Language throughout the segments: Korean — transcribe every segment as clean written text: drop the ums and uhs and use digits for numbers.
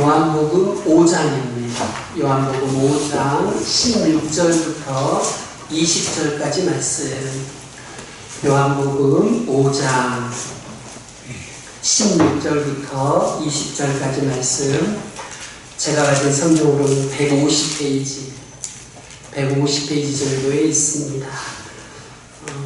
요한복음 5장입니다. 요한복음 5장 16절부터 20절까지 말씀. 요한복음 5장 16절부터 20절까지 말씀. 제가 가진 성경으로는 150페이지 정도에 있습니다.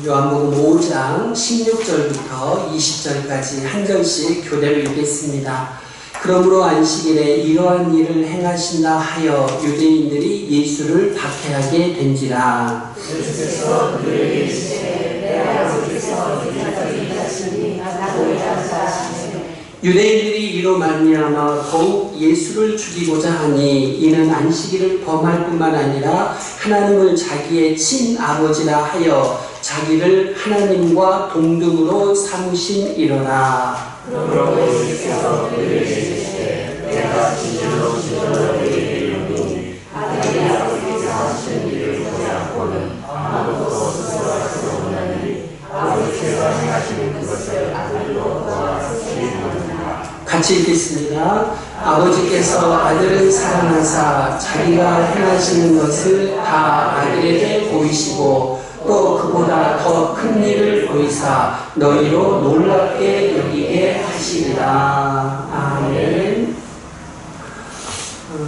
요한복음 5장 16절부터 20절까지 한 절씩 교대로 읽겠습니다. 그러므로 안식일에 이러한 일을 행하신다 하여 유대인들이 예수를 박해하게 된지라. 예수께서 그들에게 이르시되 내 아버지께서 이제까지 하시니 나보이라 하시니 유대인들이 이로 말미암아 더욱 예수를 죽이고자 하니 이는 안식일을 범할 뿐만 아니라 하나님을 자기의 친아버지라 하여 자기를 하나님과 동등으로 삼으신 이러라. 그러므로 예수께서 그들에게 이르시되 내가 진실로 너희에게 이르노니 하나님의 아버지께서 하시는 일을 보지 않고는 아무것도 스스로 할 수 없나니 아버지께서 행하시는 그것을 아들도 보아 쓰시리로다. 같이 읽겠습니다. 아버지께서 아들을 사랑하사 자기가 행하시는 것을 다 아들에게 보이시고 또 그보다 더 큰 일을 보이사 너희로 놀랍게 여기게 하시리라. 아멘.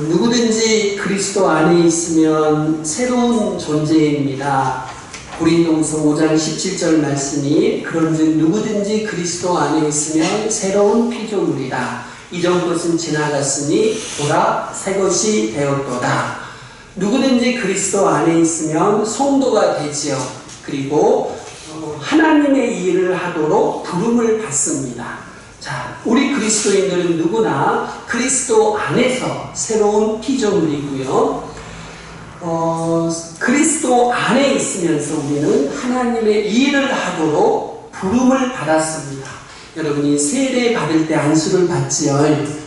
누구든지 그리스도 안에 있으면 새로운 존재입니다. 고린도후서 5장 17절 말씀이 그런즉 누구든지 그리스도 안에 있으면 새로운 피조물이다. 이전 것은 지나갔으니 보라 새 것이 되었도다. 누구든지 그리스도 안에 있으면 성도가 되지요. 그리고 하나님의 일을 하도록 부름을 받습니다. 자, 우리 그리스도인들은 누구나 그리스도 안에서 새로운 피조물이고요. 그리스도 안에 있으면서 우리는 하나님의 일을 하도록 부름을 받았습니다. 여러분이 세례 받을 때 안수를 받지요.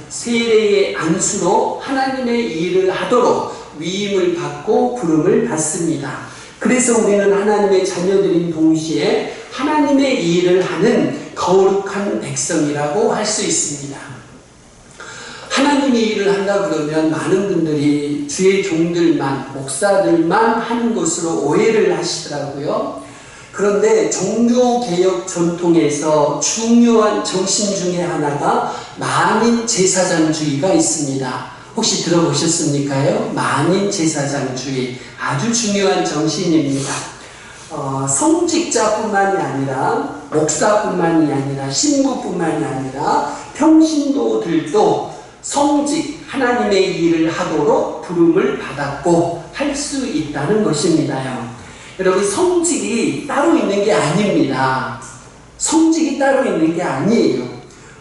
세례의 안수로 하나님의 일을 하도록 위임을 받고 부름을 받습니다. 그래서 우리는 하나님의 자녀들인 동시에 하나님의 일을 하는 거룩한 백성이라고 할 수 있습니다. 하나님의 일을 한다 그러면 많은 분들이 주의 종들만, 목사들만 하는 것으로 오해를 하시더라고요. 그런데 종교개혁 전통에서 중요한 정신 중에 하나가 만인제사장주의가 있습니다. 혹시 들어보셨습니까요? 만인제사장주의. 아주 중요한 정신입니다. 성직자뿐만이 아니라 목사뿐만이 아니라 신부뿐만이 아니라 평신도들도 성직, 하나님의 일을 하도록 부름을 받았고 할 수 있다는 것입니다요. 여러분, 성직이 따로 있는 게 아닙니다. 성직이 따로 있는 게 아니에요.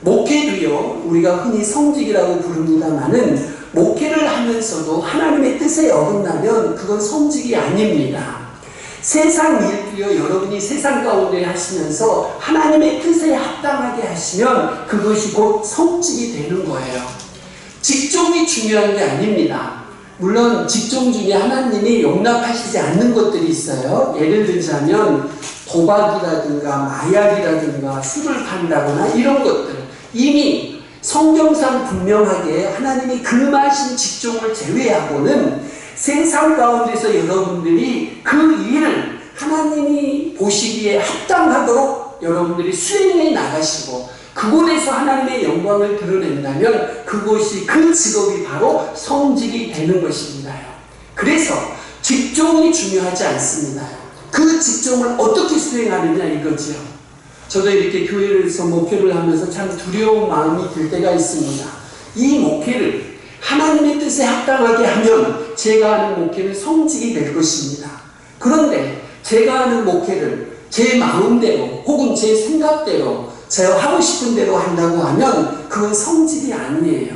목회도요, 우리가 흔히 성직이라고 부릅니다마는 목회를 하면서도 하나님의 뜻에 어긋나면 그건 성직이 아닙니다. 세상 일도요, 여러분이 세상 가운데 하시면서 하나님의 뜻에 합당하게 하시면 그것이 곧 성직이 되는 거예요. 직종이 중요한 게 아닙니다. 물론 직종 중에 하나님이 용납하시지 않는 것들이 있어요. 예를 들자면 도박이라든가 마약이라든가 술을 판다거나 이런 것들. 이미 성경상 분명하게 하나님이 금하신 직종을 제외하고는 세상 가운데서 여러분들이 그 일을 하나님이 보시기에 합당하도록 여러분들이 수행해 나가시고 그곳에서 하나님의 영광을 드러낸다면 그것이 그 직업이 바로 성직이 되는 것입니다. 그래서 직종이 중요하지 않습니다. 그 직종을 어떻게 수행하느냐 이거지요. 저도 이렇게 교회에서 목회를 하면서 참 두려운 마음이 들 때가 있습니다. 이 목회를 하나님의 뜻에 합당하게 하면 제가 하는 목회는 성직이 될 것입니다. 그런데 제가 하는 목회를 제 마음대로 혹은 제 생각대로 제가 하고 싶은 대로 한다고 하면 그건 성직이 아니에요.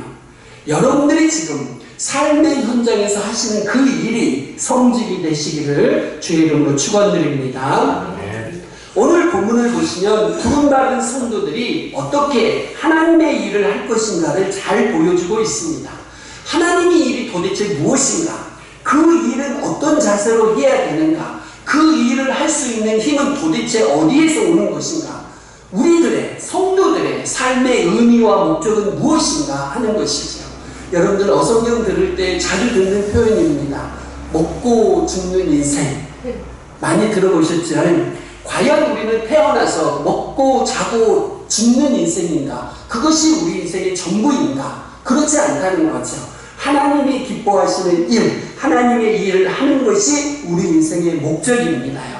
여러분들이 지금 삶의 현장에서 하시는 그 일이 성직이 되시기를 주의 이름으로 축원드립니다. 오늘 본문을 보시면 부름받은 성도들이 어떻게 하나님의 일을 할 것인가를 잘 보여주고 있습니다. 하나님의 일이 도대체 무엇인가? 그 일은 어떤 자세로 해야 되는가? 그 일을 할 수 있는 힘은 도대체 어디에서 오는 것인가? 우리들의 성도들의 삶의 의미와 목적은 무엇인가 하는 것이죠. 여러분들 어성경 들을 때 자주 듣는 표현입니다. 먹고 죽는 인생. 많이 들어보셨죠? 과연 우리는 태어나서 먹고 자고 죽는 인생인가? 그것이 우리 인생의 전부인가? 그렇지 않다는 거죠. 하나님이 기뻐하시는 일, 하나님의 일을 하는 것이 우리 인생의 목적입니다요.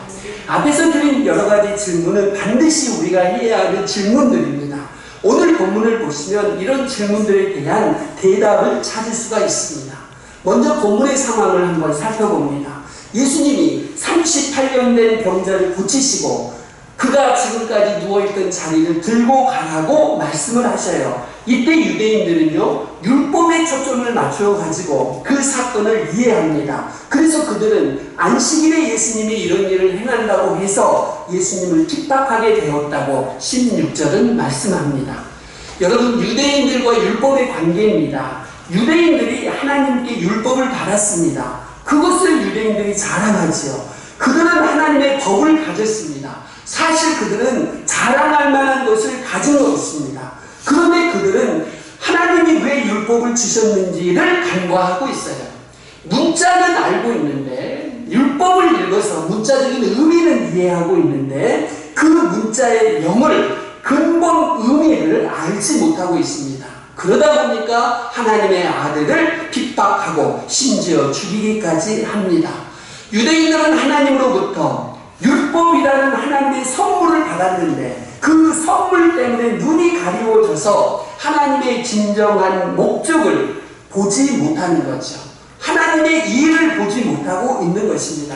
앞에서 드린 여러 가지 질문은 반드시 우리가 해야 하는 질문들입니다. 오늘 본문을 보시면 이런 질문들에 대한 대답을 찾을 수가 있습니다. 먼저 본문의 상황을 한번 살펴봅니다. 예수님이 38년 된 병자를 고치시고 그가 지금까지 누워있던 자리를 들고 가라고 말씀을 하셔요. 이때 유대인들은요, 율법에 초점을 맞춰가지고 그 사건을 이해합니다. 그래서 그들은 안식일에 예수님이 이런 일을 행한다고 해서 예수님을 핍박하게 되었다고 16절은 말씀합니다. 여러분, 유대인들과 율법의 관계입니다. 유대인들이 하나님께 율법을 받았습니다. 그것을 유대인들이 자랑하지요. 그들은 하나님의 법을 가졌습니다. 사실 그들은 자랑할 만한 것을 가진 것 없습니다. 그런데 그들은 하나님이 왜 율법을 주셨는지를 간과하고 있어요. 문자는 알고 있는데, 율법을 읽어서 문자적인 의미는 이해하고 있는데 그 문자의 영을, 근본 의미를 알지 못하고 있습니다. 그러다 보니까 하나님의 아들을 핍박하고 심지어 죽이기까지 합니다. 유대인들은 하나님으로부터 율법이라는 하나님의 선물을 받았는데 그 선물 때문에 눈이 가리워져서 하나님의 진정한 목적을 보지 못하는 거죠. 하나님의 일을 보지 못하고 있는 것입니다.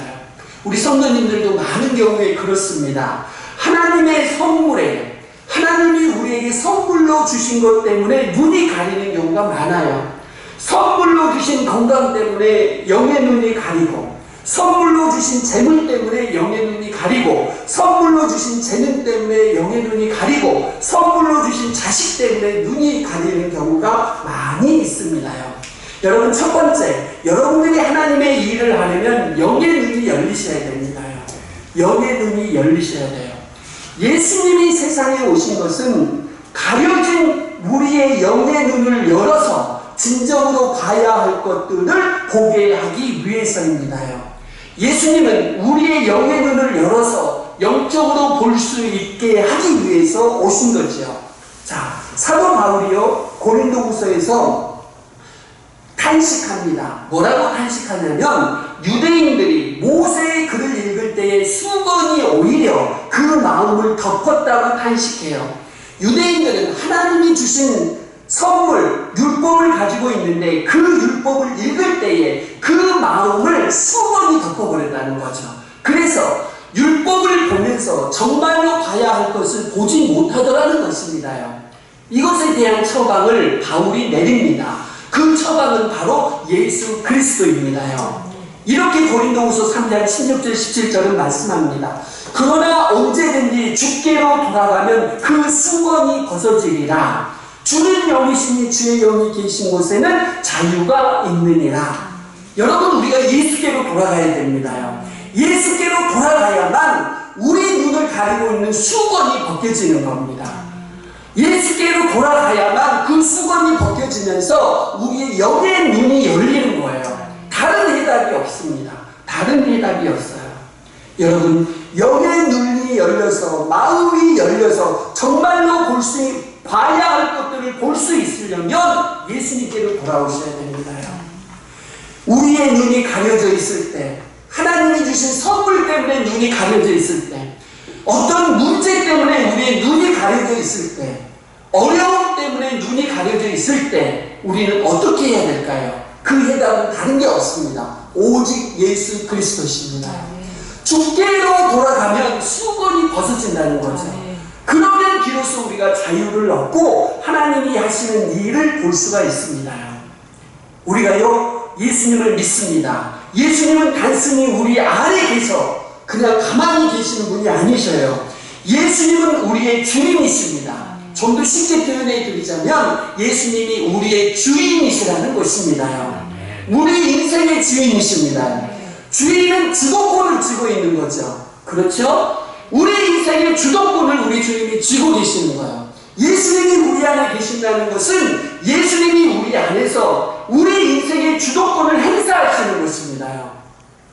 우리 성도님들도 많은 경우에 그렇습니다. 하나님의 선물에, 하나님이 우리에게 선물로 주신 것 때문에 눈이 가리는 경우가 많아요. 선물로 주신 건강 때문에 영의 눈이 가리고, 선물로 주신 재물 때문에 영의 눈이 가리고, 선물로 주신 재능 때문에 영의 눈이 가리고, 선물로 주신 자식 때문에 눈이 가리는 경우가 많이 있습니다요. 여러분, 첫 번째, 여러분들이 하나님의 일을 하려면 영의 눈이 열리셔야 됩니다요. 영의 눈이 열리셔야 돼요. 예수님이 세상에 오신 것은 가려진 우리의 영의 눈을 열어서 진정으로 봐야 할 것들을 보게 하기 위해서입니다요. 예수님은 우리의 영의 눈을 열어서 영적으로 볼 수 있게 하기 위해서 오신 거죠. 자, 사도 바울이요, 고린도후서에서 탄식합니다. 뭐라고 탄식하냐면, 유대인들이 모세의 글을 읽을 때에 수건이 오히려 그 마음을 덮었다고 탄식해요. 유대인들은 하나님이 주신 선물, 율법을 가지고 있는데 그 율법을 읽을 때에 그 마음을 수건이 덮어버렸다는 거죠. 그래서 율법을 보면서 정말로 봐야 할 것을 보지 못하더라는 것입니다요. 이것에 대한 처방을 바울이 내립니다. 그 처방은 바로 예수 그리스도입니다요. 이렇게 고린도후서 3장 16절 17절은 말씀합니다. 그러나 언제든지 주께로 돌아가면 그 수건이 벗어지리라. 주는 영이시니 주의 영이 계신 곳에는 자유가 있느니라. 여러분, 우리가 예수께로 돌아가야 됩니다요. 예수께로 돌아가야만 우리 눈을 가리고 있는 수건이 벗겨지는 겁니다. 예수께로 돌아가야만 그 수건이 벗겨지면서 우리의 영의 눈이 열리는 거예요. 다른 해답이 없습니다. 다른 해답이 없어요. 여러분, 영의 눈이 열려서, 마음이 열려서 정말로 봐야 할 것들을 볼 수 있으려면 예수님께로 돌아오셔야 됩니다. 우리의 눈이 가려져 있을 때, 하나님이 주신 선물 때문에 눈이 가려져 있을 때, 어떤 문제 때문에 우리의 눈이 가려져 있을 때, 어려움 때문에 눈이 가려져 있을 때 우리는 어떻게 해야 될까요? 그 해답은 다른 게 없습니다. 오직 예수 그리스도십니다. 주께로 돌아가면 수건이 벗어진다는 거죠. 그러면 비로소 우리가 자유를 얻고 하나님이 하시는 일을 볼 수가 있습니다. 우리가요, 예수님을 믿습니다. 예수님은 단순히 우리 안에 계셔 그냥 가만히 계시는 분이 아니셔요. 예수님은 우리의 주님이십니다. 좀 더 쉽게 표현해 드리자면 예수님이 우리의 주인이시라는 것입니다요. 우리 인생의 주인이십니다. 주인은 주도권을 쥐고 있는 거죠. 그렇죠? 우리 인생의 주도권을 우리 주님이 쥐고 계시는 거예요. 예수님이 우리 안에 계신다는 것은 예수님이 우리 안에서 주도권을 행사하시는 것입니다요.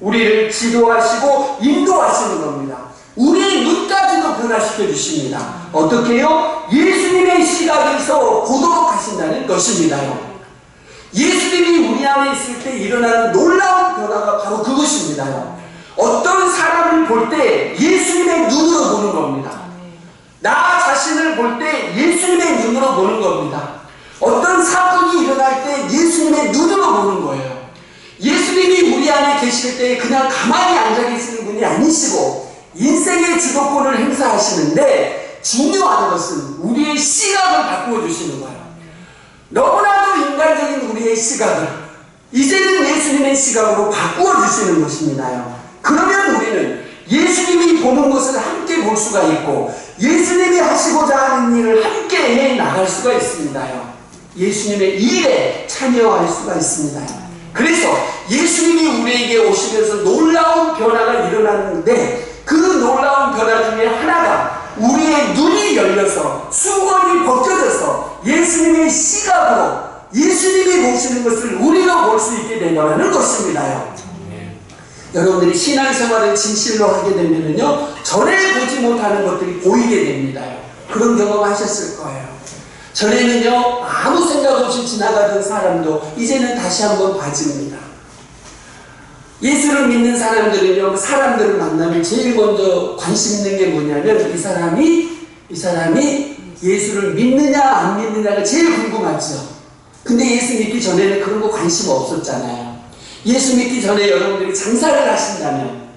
우리를 지도하시고 인도하시는 겁니다. 우리의 눈까지도 변화시켜 주십니다. 어떻게 해요? 예수님의 시각에서 보도록 하신다는 것입니다요. 예수님이 우리 안에 있을 때 일어나는 놀라운 변화가 바로 그것입니다요. 어떤 사람을 볼 때 예수님의 눈으로 보는 겁니다. 나 자신을 볼 때 예수님의 눈으로 보는 겁니다. 어떤 사건이 일어날 때 예수님의 눈으로 보는 거예요. 예수님이 우리 안에 계실 때 그냥 가만히 앉아 계시는 분이 아니시고 인생의 주도권을 행사하시는데, 중요한 것은 우리의 시각을 바꾸어 주시는 거예요. 너무나도 인간적인 우리의 시각을 이제는 예수님의 시각으로 바꾸어 주시는 것입니다요. 그러면 우리는 예수님이 보는 것을 함께 볼 수가 있고 예수님이 하시고자 하는 일을 함께 해 나갈 수가 있습니다요. 예수님의 일에 참여할 수가 있습니다요. 그래서 예수님이 우리에게 오시면서 놀라운 변화가 일어났는데, 그 놀라운 변화 중에 하나가 우리의 눈이 열려서 수건이 벗겨져서 예수님의 시각으로 예수님이 보시는 것을 우리가 볼 수 있게 된다는 것입니다요. 여러분들이 신앙생활을 진실로 하게 되면요, 전에 보지 못하는 것들이 보이게 됩니다요. 그런 경험 하셨을 거예요. 전에는요, 아무 생각 없이 지나가던 사람도 이제는 다시 한번 봐집니다. 예수를 믿는 사람들은요, 사람들을 만나면 제일 먼저 관심 있는 게 뭐냐면 이 사람이 예수를 믿느냐 안 믿느냐가 제일 궁금하죠. 근데 예수 믿기 전에는 그런 거 관심 없었잖아요. 예수 믿기 전에 여러분들이 장사를 하신다면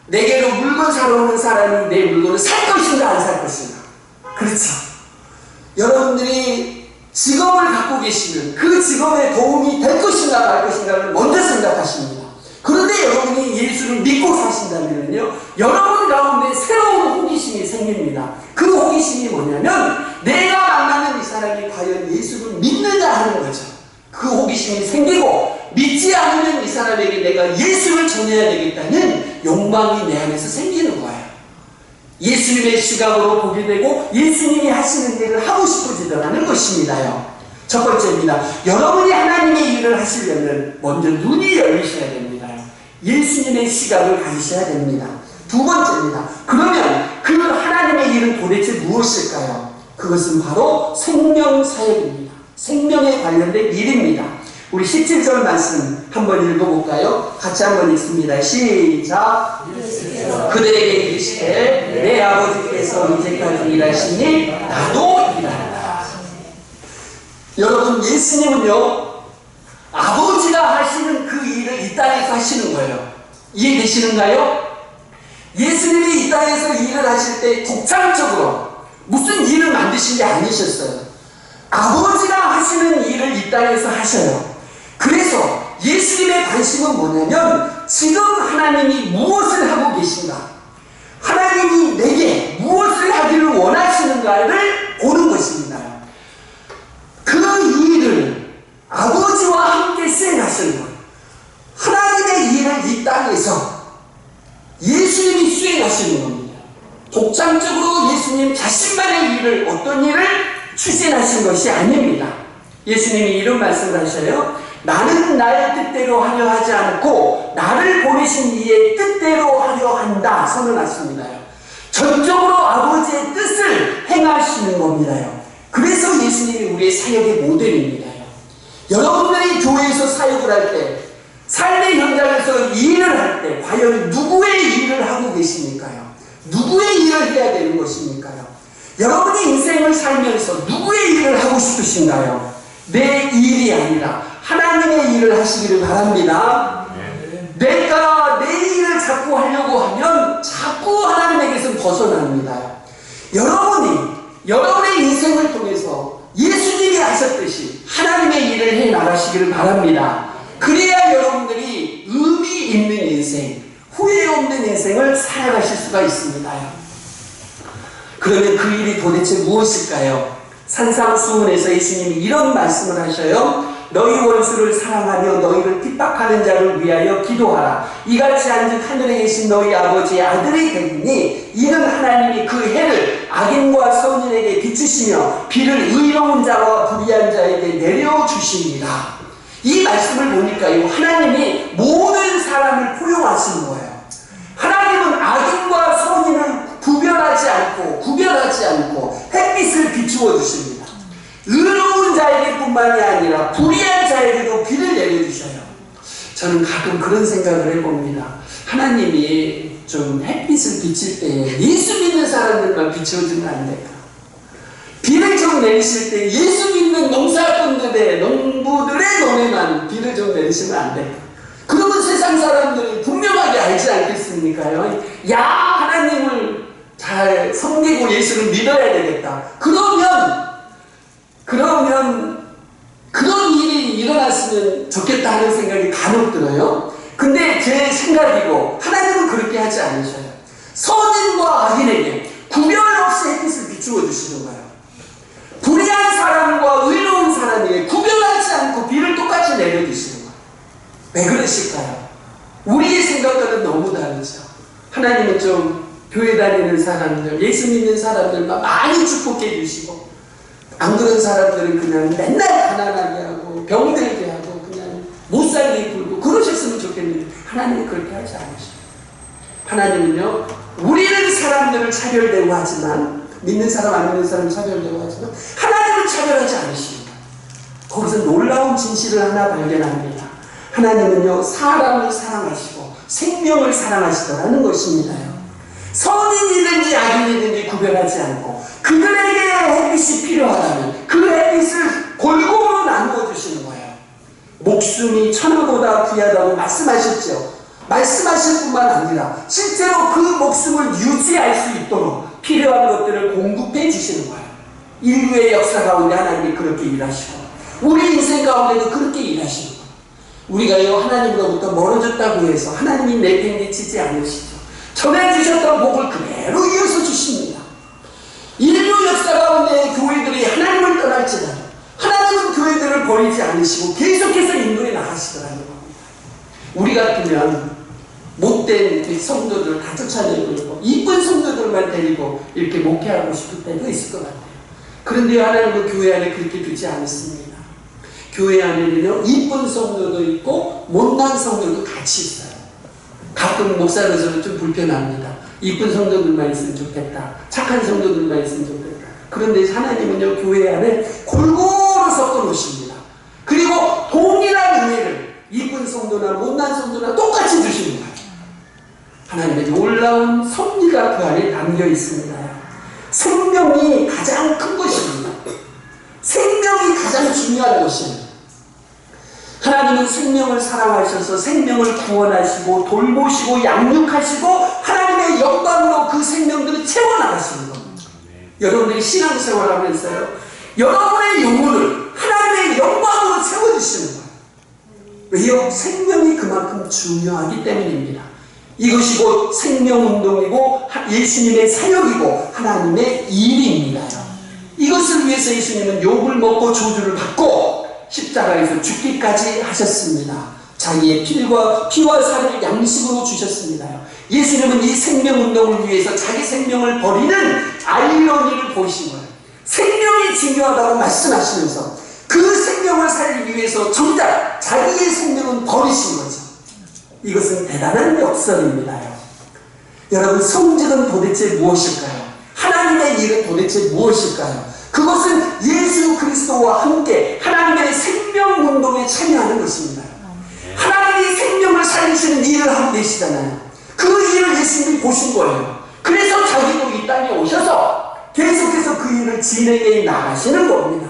내게로 물건 사러 오는 사람이 내 물건을 살 것인가 안 살 것인가. 그렇죠. 여러분들이 직업을 갖고 계시면 그 직업에 도움이 될 것인가 말 것인가를 먼저 생각하십니다. 그런데 여러분이 예수를 믿고 사신다면요, 여러분 가운데 새로운 호기심이 생깁니다. 그 호기심이 뭐냐면 내가 만나는 이 사람이 과연 예수를 믿느냐 하는 거죠. 그 호기심이 생기고 믿지 않으면 이 사람에게 내가 예수를 전해야 되겠다는 욕망이 내 안에서 생기는 거예요. 예수님의 시각으로 보게 되고 예수님이 하시는 일을 하고 싶어지더라는 것입니다요. 첫 번째입니다. 여러분이 하나님의 일을 하시려면 먼저 눈이 열리셔야 됩니다요. 예수님의 시각을 가지셔야 됩니다. 두 번째입니다. 그러면 그 하나님의 일은 도대체 무엇일까요? 그것은 바로 생명사역입니다. 생명에 관련된 일입니다. 우리 17절 말씀 한번 읽어볼까요? 같이 한번 읽습니다. 시작. 그들에게 이르시되 내 아버지께서 이제까지 일하시니 나도 일한다. 여러분, 예수님은요, 아버지가 하시는 그 일을 이 땅에서 하시는 거예요. 이해되시는가요? 예수님이 이 땅에서 일을 하실 때 독창적으로 무슨 일을 만드신 게 아니셨어요. 아버지가 하시는 일을 이 땅에서 하셔요. 그래서 예수님의 관심은 뭐냐면 지금 하나님이 무엇을 하고 계신가, 하나님이 내게 무엇을 하기를 원하시는가를 보는 것입니다. 그 일을 아버지와 함께 수행하시는 거예요. 하나님의 일을 이 땅에서 예수님이 수행하시는 겁니다. 독창적으로 예수님 자신만의 일을, 어떤 일을 추진하신 것이 아닙니다. 예수님이 이런 말씀을 하셔요. 나는 나의 뜻대로 하려 하지 않고 나를 보내신 이의 뜻대로 하려 한다 선언하십니다요. 전적으로 아버지의 뜻을 행하시는 겁니다요. 그래서 예수님이 우리의 사역의 모델입니다요. 여러분들이 교회에서 사역을 할 때, 삶의 현장에서 일을 할 때 과연 누구의 일을 하고 계십니까요? 누구의 일을 해야 되는 것입니까요? 여러분이 인생을 살면서 누구의 일을 하고 싶으신가요? 내 일이 아니라 하나님의 일을 하시기를 바랍니다. 내가 내 일을 자꾸 하려고 하면 자꾸 하나님에게서 벗어납니다. 여러분이 여러분의 인생을 통해서 예수님이 하셨듯이 하나님의 일을 해 나가시기를 바랍니다. 그래야 여러분들이 의미 있는 인생, 후회 없는 인생을 살아가실 수가 있습니다. 그러면 그 일이 도대체 무엇일까요? 산상수훈에서 예수님이 이런 말씀을 하셔요. 너희 원수를 사랑하며 너희를 핍박하는 자를 위하여 기도하라. 이같이 한즉 하늘에 계신 너희 아버지의 아들이 되리니 이는 하나님이 그 해를 악인과 선인에게 비추시며 비를 의로운 자와 불의한 자에게 내려주십니다. 이 말씀을 보니까요, 하나님이 모든 사람을 포용하시는 거예요. 하나님은 악인과 선인을 구별하지 않고 햇빛을 비추어 주십니다. 의로운 자에게 뿐만이 아니라 불의한 자에게도 비를 내려주셔요. 저는 가끔 그런 생각을 해봅니다. 하나님이 좀 햇빛을 비칠 때 예수 믿는 사람들만 비춰주면 안 될까? 비를 좀 내리실 때 예수 믿는 농사꾼들의 농부들의 논에만 비를 좀 내리시면 안 될까? 그러면 세상 사람들이 분명하게 알지 않겠습니까요? 야, 하나님을 잘 섬기고 예수를 믿어야 되겠다. 그러면 그런 일이 일어났으면 좋겠다 하는 생각이 간혹 들어요. 근데 제 생각이고 하나님은 그렇게 하지 않으셔요. 선인과 악인에게 구별 없이 햇빛을 비추어 주시는 거예요. 불의한 사람과 의로운 사람에게 구별하지 않고 비를 똑같이 내려주시는 거예요. 왜 그러실까요? 우리의 생각과는 너무 다르죠. 하나님은 좀 교회 다니는 사람들, 예수 믿는 사람들만 많이 축복해 주시고, 안 그런 사람들은 그냥 맨날 가난하게 하고 병들게 하고 그냥 못 살게 굴고 그러셨으면 좋겠는데 하나님은 그렇게 하지 않으셔요. 하나님은요, 우리는 사람들을 차별되고 하지만, 믿는 사람 안 믿는 사람 차별되고 하지만 하나님은 차별하지 않으십니다. 거기서 놀라운 진실을 하나 발견합니다. 하나님은요, 사람을 사랑하시고 생명을 사랑하시더라는 것입니다요. 선인이든지 악인이든지 구별하지 않고 그들에게 햇빛이 필요하다면 그 햇빛을 골고루 나누어 주시는 거예요. 목숨이 천하보다 귀하다고 말씀하셨죠. 말씀하실 뿐만 아니라 실제로 그 목숨을 유지할 수 있도록 필요한 것들을 공급해 주시는 거예요. 인류의 역사 가운데 하나님이 그렇게 일하시고 우리 인생 가운데도 그렇게 일하시는 거예요. 우리가요, 하나님으로부터 멀어졌다고 해서 하나님이 내팽개치지 않으시죠. 전해주셨던 복을 그대로 이어서 주십니다. 인류 역사 가운데 교회들이 하나님을 떠날지라도 하나님은 교회들을 버리지 않으시고 계속해서 인도해 나가시더라는 겁니다. 우리 같으면 못된 성도들 다 쫓아내고 이쁜 성도들만 데리고 이렇게 목회하고 싶을 때도 있을 것 같아요. 그런데 하나님은 교회 안에 그렇게 두지 않습니다. 교회 안에는요, 이쁜 성도도 있고 못난 성도도 같이 있어요. 가끔 목사로서는 좀 불편합니다. 이쁜 성도들만 있으면 좋겠다. 착한 성도들만 있으면 좋겠다. 그런데 하나님은요, 교회 안에 골고루 섞어 놓으십니다. 그리고 동일한 은혜를 이쁜 성도나 못난 성도나 똑같이 주시는 거예요. 하나님의 놀라운 섭리가 그 안에 담겨 있습니다. 생명이 가장 큰 것입니다. 생명이 가장 중요한 것입니다. 하나님은 생명을 사랑하셔서 생명을 구원하시고 돌보시고 양육하시고 하나님의 영광으로 그 생명들을 채워나가시는 겁니다. 여러분들이 신앙생활 하면서요, 여러분의 영혼을 하나님의 영광으로 채워주시는 거예요. 왜요? 생명이 그만큼 중요하기 때문입니다. 이것이 곧 생명운동이고 예수님의 사역이고 하나님의 일입니다. 이것을 위해서 예수님은 욕을 먹고 저주를 받고 십자가에서 죽기까지 하셨습니다. 자기의 피와 살을 양식으로 주셨습니다. 예수님은 이 생명운동을 위해서 자기 생명을 버리는 아이러니를 보이신 거예요. 생명이 중요하다고 말씀하시면서 그 생명을 살리기 위해서 정작 자기의 생명은 버리신 거죠. 이것은 대단한 역설입니다. 여러분, 성직은 도대체 무엇일까요? 하나님의 일은 도대체 무엇일까요? 그것은 예수 그리스도와 함께 하나님의 생명운동에 참여하는 것입니다. 하나님이 생명을 살리시는 일을 하고 계시잖아요. 그 일을 예수님이 보신 거예요. 그래서 자기도 이 땅에 오셔서 계속해서 그 일을 진행해 나가시는 겁니다.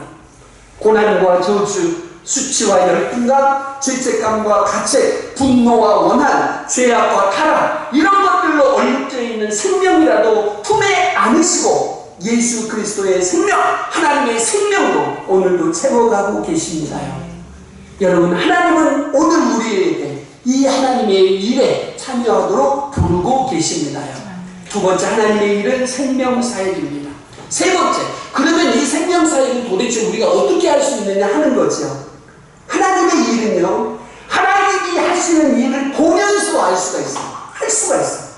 고난과 저주, 수치와 열등감, 죄책감과 가책, 분노와 원한, 죄악과 타락, 이런 것들로 얼룩져 있는 생명이라도 품에 안으시고 예수 그리스도의 생명, 하나님의 생명으로 오늘도 채워가고 계십니다요. 여러분, 하나님은 오늘 우리에게 이 하나님의 일에 참여하도록 부르고 계십니다요. 두 번째, 하나님의 일은 생명사역입니다. 세 번째, 그러면 이 생명사역은 도대체 우리가 어떻게 할 수 있느냐 하는 거죠. 하나님의 일은요, 하나님이 하시는 일을 보면서 알 수가 있어요. 할 수가 있어요.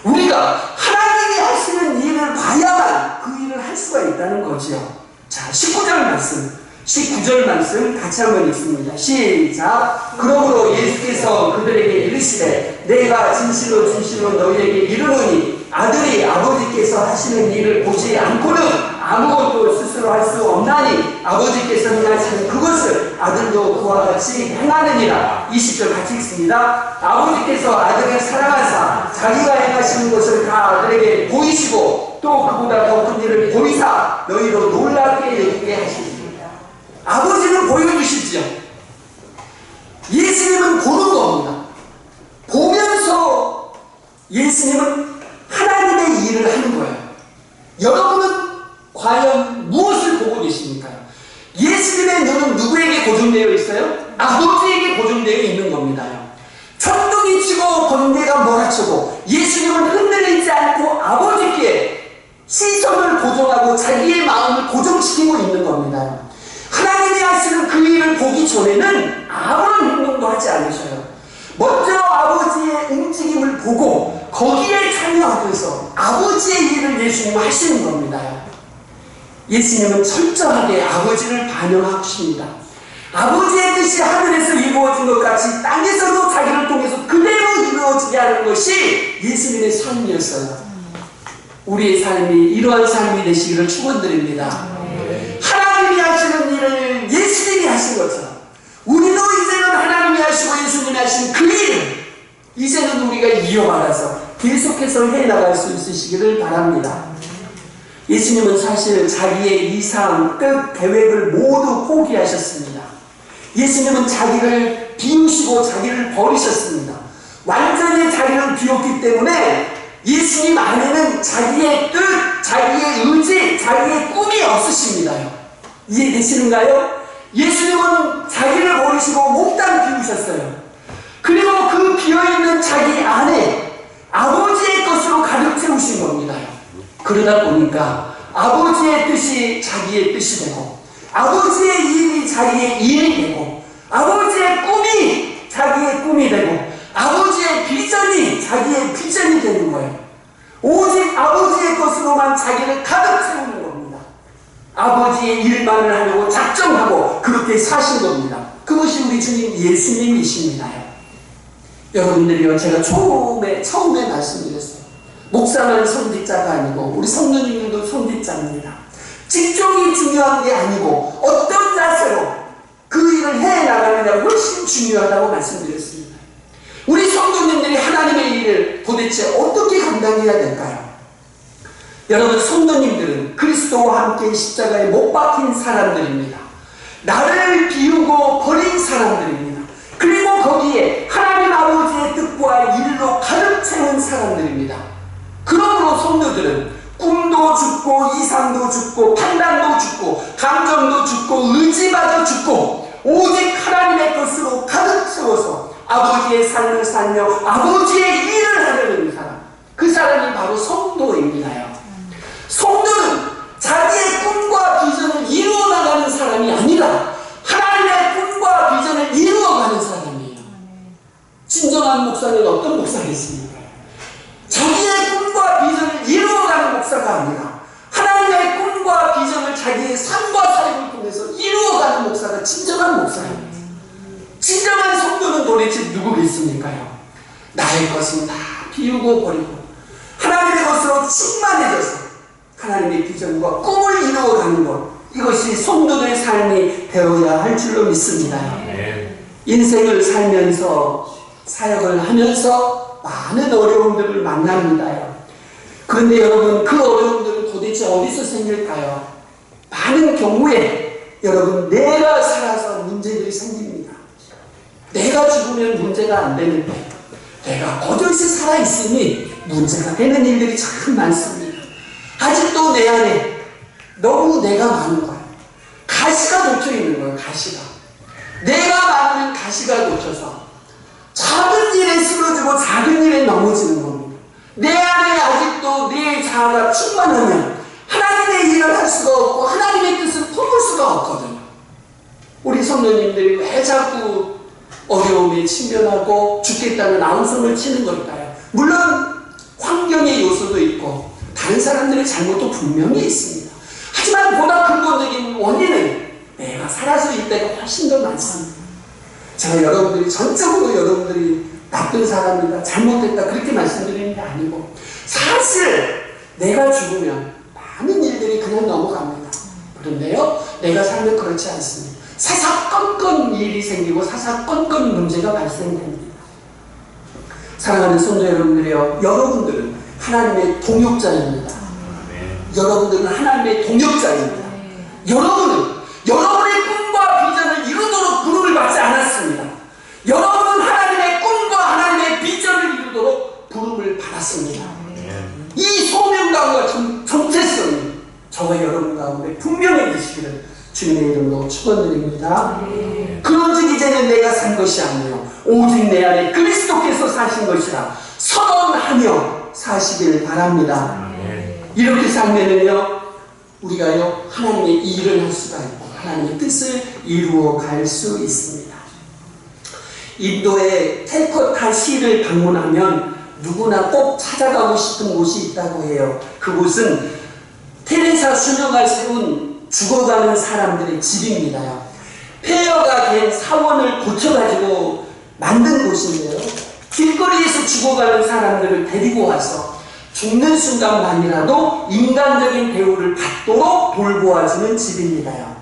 우리가 하나님이 하시는 일을 봐야만 그 일을 할 수가 있다는 거지요. 자, 19절 말씀 같이 한번 읽습니다. 시작. 그러므로 예수께서 그들에게 이르시되 내가 진실로 진실로 너희에게 이르노니 아들이 아버지께서 하시는 일을 보지 않고는 아무것도 스스로 할 수 없나니 아버지께서 행하시는 그것을 아들도 그와 같이 행하느니라. 20절 같이 읽습니다. 아버지께서 아들을 사랑하사 자기가 행하시는 것을 다 아들에게 보이시고 또 그보다 더 큰 일을 보이사 너희로 놀랍게 여기게 하시니라. 아버지는 보여주시지요. 예수님은 보는 겁니다. 보면서 예수님은 하나님의 일을 하는 거예요. 여러분은 과연 무엇을 보고 계십니까? 예수님의 눈은 누구에게 고정되어 있어요? 아버지에게 고정되어 있는 겁니다. 천둥이 치고 번개가 몰아치고 예수님은 흔들리지 않고 아버지께 시선을 고정하고 자기의 마음을 고정시키고 있는 겁니다. 하나님이 하시는 그 일을 보기 전에는 아무런 행동도 하지 않으셔요. 먼저 아버지의 움직임을 보고 거기에 참여하면서 아버지의 일을 예수님은 하시는 겁니다. 예수님은 철저하게 아버지를 반영하십니다. 아버지의 뜻이 하늘에서 이루어진 것 같이 땅에서도 자기를 통해서 그대로 이루어지게 하는 것이 예수님의 삶이었어요. 우리의 삶이 이러한 삶이 되시기를 축원드립니다. 하나님이 하시는 일을 예수님이 하신 것처럼 우리도 이제는 하나님이 하시고 예수님이 하신 그 일을 이제는 우리가 이어받아서 계속해서 해나갈 수 있으시기를 바랍니다. 예수님은 사실 자기의 이상, 뜻, 계획을 모두 포기하셨습니다. 예수님은 자기를 비우시고 자기를 버리셨습니다. 완전히 자기를 비웠기 때문에 예수님 안에는 자기의 뜻, 자기의 의지, 자기의 꿈이 없으십니다. 이해되시는가요? 예수님은 자기를 버리시고 몽땅 비우셨어요. 그리고 그 비어있는 자기 안에 아버지의 것으로 가득 채우신 겁니다. 그러다 보니까 아버지의 뜻이 자기의 뜻이 되고 아버지의 일이 자기의 일이 되고 아버지의 꿈이 자기의 꿈이 되고 아버지의 비전이 자기의 비전이 되는 거예요. 오직 아버지의 것으로만 자기를 가득 채우는 겁니다. 아버지의 일만을 하려고 작정하고 그렇게 사신 겁니다. 그것이 우리 주님 예수님이십니다. 여러분들이요, 제가 처음에 말씀드렸어요. 목사만 선지자가 아니고 우리 성도님들도 선지자입니다. 직종이 중요한 게 아니고 어떤 자세로 그 일을 해나가느냐가 훨씬 중요하다고 말씀드렸습니다. 우리 성도님들이 하나님의 일을 도대체 어떻게 감당해야 될까요? 여러분, 성도님들은 그리스도와 함께 십자가에 못 박힌 사람들입니다. 나를 비우고 버린 사람들입니다. 그리고 거기에 하나님 아버지의 뜻과 일로 가득 채운 사람들입니다. 그러므로 성도들은 꿈도 죽고 이상도 죽고 판단도 죽고 감정도 죽고 의지마저 죽고 오직 하나님의 것으로 가득 채워서 아버지의 삶을 살며 아버지의 일을 하려는 사람, 그 사람이 바로 성도입니다요. 성도는 자기의 꿈과 비전을 이루어 나가는 사람이 아니라 하나님의 꿈과 비전을 이루어가는 사람이에요. 진정한 목사는 어떤 목사겠습니까? 자기의 꿈과 비전을 이루어가는 목사가 아니라 하나님의 꿈과 비전을 자기의 삶과 삶을 통해서 이루어가는 목사가 진정한 목사입니다. 진정한 성도는 도대체 누구겠습니까요? 나의 것은 다 비우고 버리고 하나님의 것으로 충만해져서 하나님의 비전과 꿈을 이루어가는 것, 이것이 성도들의 삶이 되어야 할 줄로 믿습니다. 인생을 살면서 사역을 하면서 많은 어려움들을 만납니다. 그런데 여러분, 그 어려움들은 도대체 어디서 생길까요? 많은 경우에 여러분, 내가 살아서 문제들이 생깁니다. 내가 죽으면 문제가 안 되는데 내가 버젓이 살아있으니 문제가 되는 일들이 참 많습니다. 아직도 내 안에 너무 내가 많은 거예요. 가시가 놓쳐있는 거예요. 가시가. 내가 많은 가시가 놓쳐서 작은 일에 쓰러지고 작은 일에 넘어지는 겁니다. 내 안에 아직도 내 자아가 충만하면 하나님의 일을 할 수가 없고 하나님의 뜻을 품을 수가 없거든요. 우리 성도님들이 왜 자꾸 어려움에 직면하고 죽겠다는 아우성을 치는 걸까요? 물론 환경의 요소도 있고 다른 사람들의 잘못도 분명히 있습니다. 하지만 보다 근본적인 원인은 내가 살아서일 때가 훨씬 더 많습니다. 제가 여러분들이 전적으로 여러분들이 나쁜 사람이다, 잘못했다 그렇게 말씀드리는 게 아니고 사실 내가 죽으면 많은 일들이 그냥 넘어갑니다. 그런데요, 내가 살면 그렇지 않습니다. 사사건건 일이 생기고 사사건건 문제가 발생됩니다. 사랑하는 성도 여러분들이요, 여러분들은 하나님의 동역자입니다. 여러분들은 하나님의 동역자입니다. 여러분은 여러분의 꿈과 비전을 이루도록 부름을 받지 않았습니다. 여러분은 하나님의 꿈과 하나님의 비전을 이루도록 부름을 받았습니다. 이 소명감과 정체성이 저와 여러분 가운데 분명해지시기를 주님의 이름으로 축원드립니다. 그런즉 이제는 내가 산 것이 아니요 오직 내 안에 그리스도께서 사신 것이라 선언하며 사시길 바랍니다. 이렇게 살면은요, 우리가요 하나님의 일을 할 수가 있고 하나님의 뜻을 이루어 갈 수 있습니다. 인도의 캘커타 시를 방문하면 누구나 꼭 찾아가고 싶은 곳이 있다고 해요. 그곳은 테레사 수녀가 세운 죽어가는 사람들의 집입니다요. 폐허가 된 사원을 고쳐가지고 만든 곳인데요, 길거리에서 죽어가는 사람들을 데리고 와서 죽는 순간만이라도 인간적인 대우를 받도록 돌보아주는 집입니다요.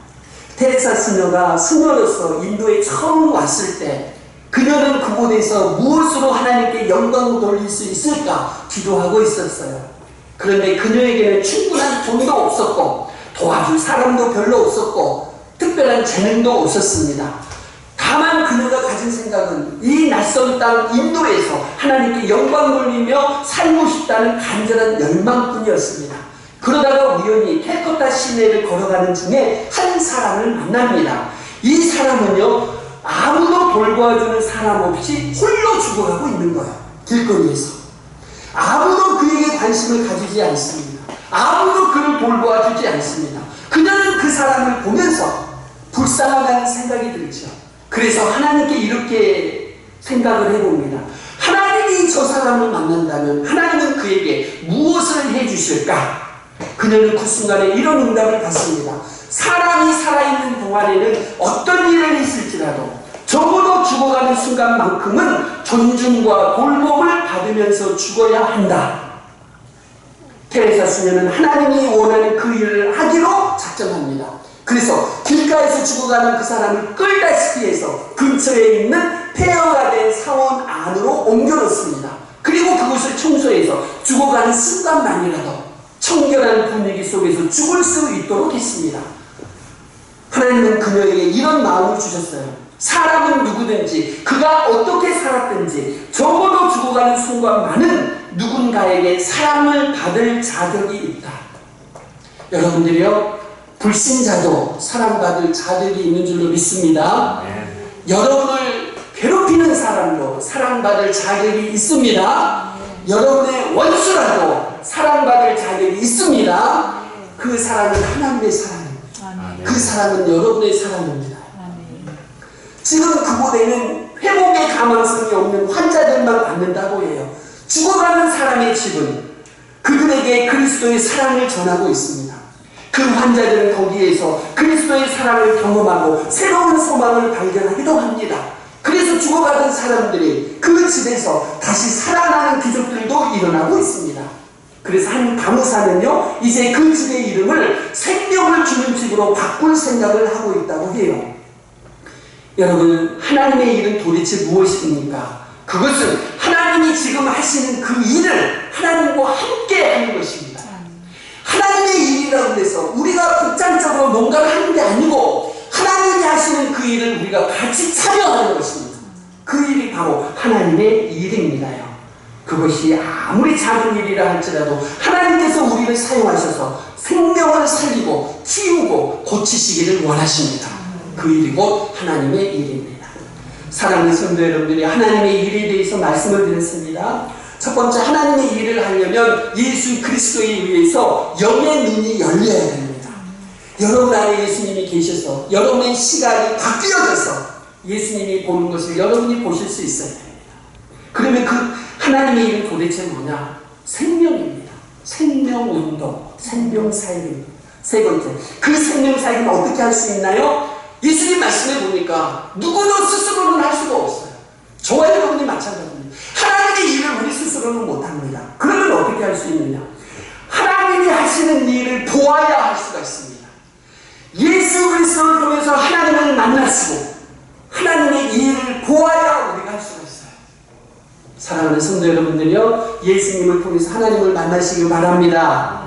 테레사 수녀가 수녀로서 인도에 처음 왔을 때 그녀는 그곳에서 무엇으로 하나님께 영광을 돌릴 수 있을까 기도하고 있었어요. 그런데 그녀에게는 충분한 돈도 없었고 도와줄 사람도 별로 없었고 특별한 재능도 없었습니다. 다만 그녀가 가진 생각은 이 낯선 땅 인도에서 하나님께 영광 돌리며 살고 싶다는 간절한 열망뿐이었습니다. 그러다가 우연히 캘커타 시내를 걸어가는 중에 한 사람을 만납니다. 이 사람은요, 아무도 돌봐주는 사람 없이 홀로 죽어가고 있는 거예요. 길거리에서. 아무도 그에게 관심을 가지지 않습니다. 아무도 그를 돌봐주지 않습니다. 그녀는 그 사람을 보면서 불쌍하다는 생각이 들죠. 그래서 하나님께 이렇게 생각을 해봅니다. 하나님이 저 사람을 만난다면 하나님은 그에게 무엇을 해주실까? 그녀는 그 순간에 이런 응답을 받습니다. 사람이 살아있는 동안에는 어떤 일을 했을지라도 적어도 죽어가는 순간만큼은 존중과 돌봄을 받으면서 죽어야 한다. 테레사 수녀는 하나님이 원하는 그 일을 하기로 작정합니다. 그래서 길가에서 죽어가는 그 사람을 끌다시피 해서 근처에 있는 폐허가 된 사원 안으로 옮겨놓습니다. 그리고 그곳을 청소해서 죽어가는 순간만이라도 청결한 분위기 속에서 죽을 수 있도록 했습니다. 하나님은 그녀에게 이런 마음을 주셨어요. 사람은 누구든지 그가 어떻게 살았든지 적어도 죽어가는 순간만은 누군가에게 사랑을 받을 자격이 있다. 여러분들이요, 불신자도 사랑받을 자격이 있는 줄로 믿습니다. 여러분을 괴롭히는 사람도 사랑받을 자격이 있습니다. 여러분의 원수라도 사랑받을 자격이 있습니다. 그 사랑은 하나님의 사랑입니다. 그 사랑은 여러분의 사랑입니다. 지금 그곳에는 회복의 가망성이 없는 환자들만 받는다고 해요. 죽어가는 사람의 집은 그들에게 그리스도의 사랑을 전하고 있습니다. 그 환자들은 거기에서 그리스도의 사랑을 경험하고 새로운 소망을 발견하기도 합니다. 그래서 죽어가던 사람들이 그 집에서 다시 살아나는 기적들도 일어나고 있습니다. 그래서 한 간호사는요, 이제 그 집의 이름을 생명을 주는 집으로 바꿀 생각을 하고 있다고 해요. 여러분, 하나님의 일은 도대체 무엇입니까? 그것은 하나님이 지금 하시는 그 일을 하나님과 함께 하는 것입니다. 하나님의 일이라고 해서 우리가 극단적으로 뭔가를 하는 게 아니고 하나님이 하시는 그 일을 우리가 같이 참여하는 것입니다. 그 일이 바로 하나님의 일입니다요. 그것이 아무리 작은 일이라 할지라도 하나님께서 우리를 사용하셔서 생명을 살리고 키우고 고치시기를 원하십니다. 그 일이 곧 하나님의 일입니다. 사랑하는 성도 여러분들이 하나님의 일에 대해서 말씀을 드렸습니다. 첫 번째, 하나님의 일을 하려면 예수 그리스도에 의해서 영의 눈이 열려야 됩니다. 여러분 안에 예수님이 계셔서 여러분의 시각이 바뀌어져서 예수님이 보는 것을 여러분이 보실 수 있어야 됩니다. 그러면 그 하나님의 일은 도대체 뭐냐? 생명입니다. 생명운동, 생명사역입니다. 세 번째, 그 생명사역은 어떻게 할 수 있나요? 예수님 말씀해 보니까 누구도 스스로는 할 수가 없어요. 저와 여러분이 마찬가지입니다. 하나님의 일을 우리 스스로는 못합니다. 그러면 어떻게 할 수 있느냐? 하나님이 하시는 일을 보아야 할 수가 있습니다. 예수 그리스도를 통해서 하나님을 만났고 하나님의 일을 보아야 우리가 할 수가 있어요. 사랑하는 성도 여러분들요, 예수님을 통해서 하나님을 만나시길 바랍니다.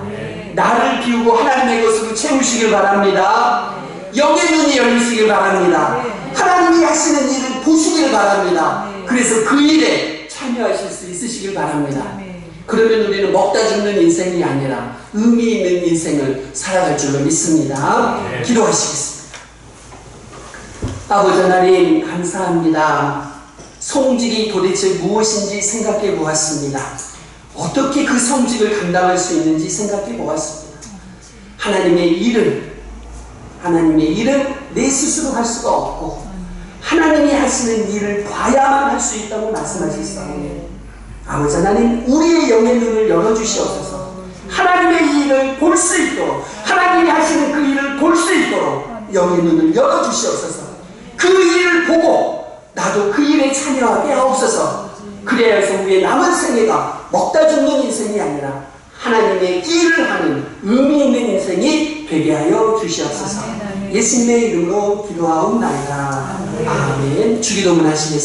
나를 비우고 하나님의 것으로 채우시길 바랍니다. 영의 눈이 열리시길 바랍니다. 하나님이 하시는 일을 보시길 바랍니다. 그래서 그 일에 참여하실 수 있으시길 바랍니다. 그러면 우리는 먹다 죽는 인생이 아니라 의미 있는 인생을 살아갈 줄로 믿습니다. 기도하시겠습니다. 아버지 하나님 감사합니다. 성직이 도대체 무엇인지 생각해 보았습니다. 어떻게 그 성직을 감당할 수 있는지 생각해 보았습니다. 하나님의 일은 내 스스로 할 수가 없고 하나님이 하시는 일을 봐야만 할 수 있다고 말씀하셨사오니 아버지 하나님, 우리의 영의 눈을 열어주시옵소서. 하나님의 일을 볼 수 있도록, 하나님이 하시는 그 일을 볼 수 있도록 영의 눈을 열어주시옵소서. 그 일을 보고 나도 그 일에 참여하게 하옵소서. 그래야 해서 우리의 남은 생애가 먹다 죽는 인생이 아니라 하나님의 일을 하는 의미 있는 인생이 되게 하여 주시옵소서. 예수님의 이름으로 기도하옵나이다. 아멘. 주기도문 하시겠습니다.